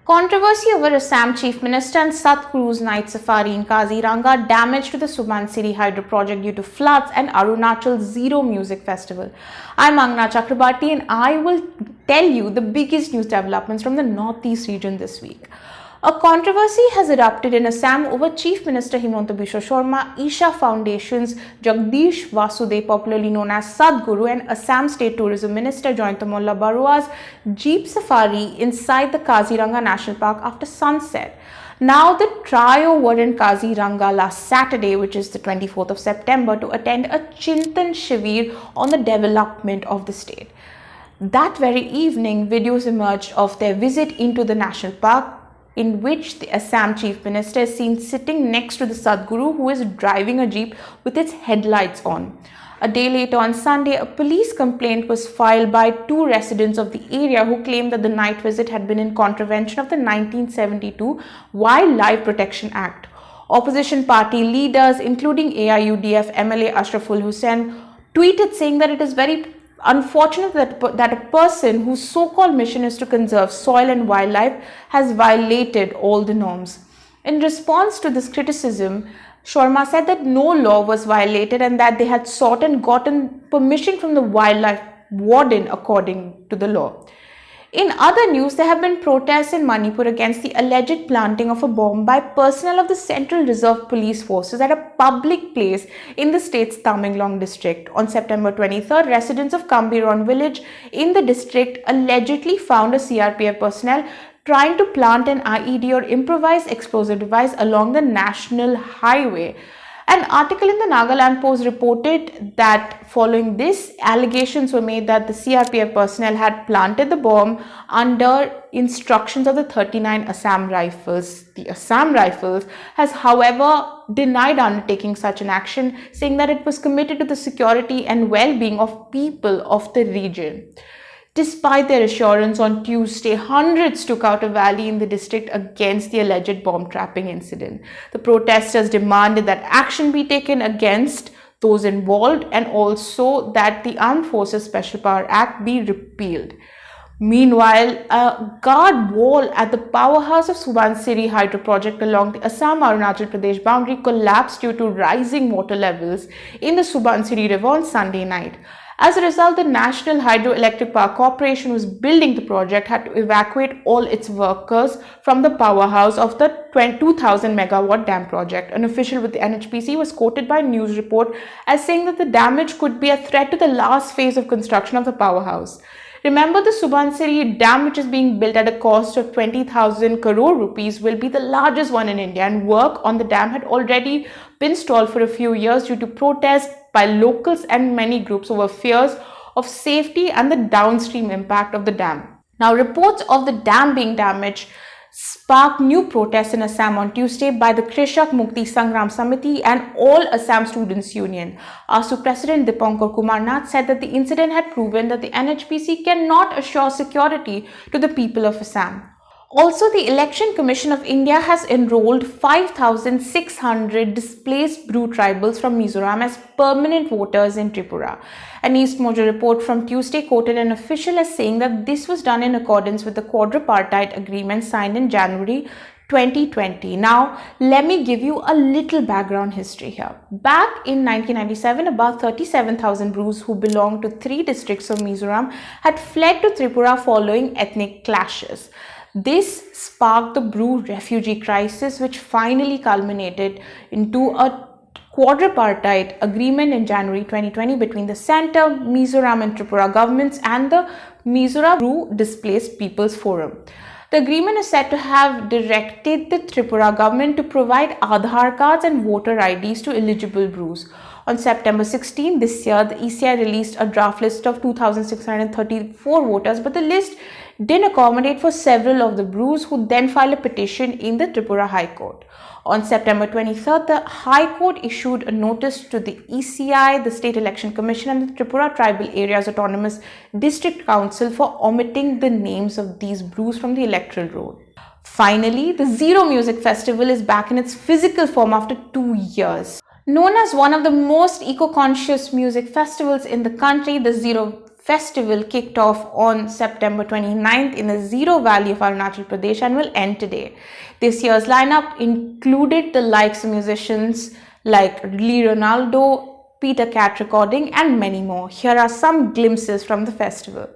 Controversy over Assam Chief Minister and Sadhguru's night safari in Kaziranga, damage to the Subansiri hydro project due to floods, and Arunachal Ziro music festival. I'm Angana Chakrabarti and I will tell you the biggest news developments from the northeast region this week. A controversy has erupted in Assam over Chief Minister Himanta Biswa Isha Foundation's Jagdish Vasudev, popularly known as Sadhguru, and Assam State Tourism Minister Joyintamolla Barua's Jeep Safari inside the Kaziranga National Park after sunset. Now, the trio were in Kaziranga last Saturday, which is the 24th of September, to attend a Chintan Shivir on the development of the state. That very evening, videos emerged of their visit into the national park, in which the Assam Chief Minister is seen sitting next to the Sadhguru, who is driving a jeep with its headlights on. A day later on Sunday, a police complaint was filed by two residents of the area who claimed that the night visit had been in contravention of the 1972 Wildlife Protection Act. Opposition party leaders, including AIUDF MLA Ashraful Hussain, tweeted saying that it is very unfortunate that a person whose so-called mission is to conserve soil and wildlife has violated all the norms. In response to this criticism, Sarma said that no law was violated and that they had sought and gotten permission from the wildlife warden according to the law. In other news, there have been protests in Manipur against the alleged planting of a bomb by personnel of the Central Reserve Police Forces at a public place in the state's Tamenglong district. On September 23rd, residents of Kambiron village in the district allegedly found a CRPF personnel trying to plant an IED or improvised explosive device along the national highway. An article in the Nagaland Post reported that following this, allegations were made that the CRPF personnel had planted the bomb under instructions of the 39 Assam Rifles. The Assam Rifles has, however, denied undertaking such an action, saying that it was committed to the security and well-being of people of the region. Despite their assurance, on Tuesday, hundreds took out a rally in the district against the alleged bomb trapping incident. The protesters demanded that action be taken against those involved and also that the Armed Forces Special Power Act be repealed. Meanwhile, a guard wall at the powerhouse of Subansiri hydro project along the Assam-Arunachal Pradesh boundary collapsed due to rising water levels in the Subansiri river on Sunday night. As a result, the National Hydroelectric Power Corporation, was building the project, had to evacuate all its workers from the powerhouse of the 2,000 megawatt dam project. An official with the NHPC was quoted by a news report as saying that the damage could be a threat to the last phase of construction of the powerhouse. Remember, the Subansiri dam, which is being built at a cost of 20,000 crore rupees, will be the largest one in India, and work on the dam had already been stalled for a few years due to protests by locals and many groups over fears of safety and the downstream impact of the dam. Now, reports of the dam being damaged sparked new protests in Assam on Tuesday by the Krishak Mukti Sangram Samiti and All Assam Students Union. ASU President Dipankar Kumar Nath said that the incident had proven that the NHPC cannot assure security to the people of Assam. Also, the Election Commission of India has enrolled 5,600 displaced Bru tribals from Mizoram as permanent voters in Tripura. An East Mojo report from Tuesday quoted an official as saying that this was done in accordance with the quadripartite agreement signed in January 2020. Now, let me give you a little background history here. Back in 1997, about 37,000 Brus who belonged to 3 districts of Mizoram had fled to Tripura following ethnic clashes. This sparked the Bru refugee crisis, which finally culminated into a quadripartite agreement in January 2020 between the Centre, Mizoram and Tripura governments and the Mizoram Bru Displaced Peoples Forum. The agreement is said to have directed the Tripura government to provide Aadhaar cards and voter IDs to eligible Brus. On September 16 this year, the ECI released a draft list of 2,634 voters, but the list didn't accommodate for several of the Brus, who then filed a petition in the Tripura High Court. On September 23rd, the High Court issued a notice to the ECI, the State Election Commission and the Tripura Tribal Areas Autonomous District Council for omitting the names of these Brus from the electoral roll. Finally, the Ziro Music Festival is back in its physical form after 2 years. Known as one of the most eco-conscious music festivals in the country, the Ziro festival kicked off on September 29th in the Ziro Valley of Arunachal Pradesh and will end today. This year's lineup included the likes of musicians like Lee Ronaldo, Peter Cat Recording, and many more. Here are some glimpses from the festival.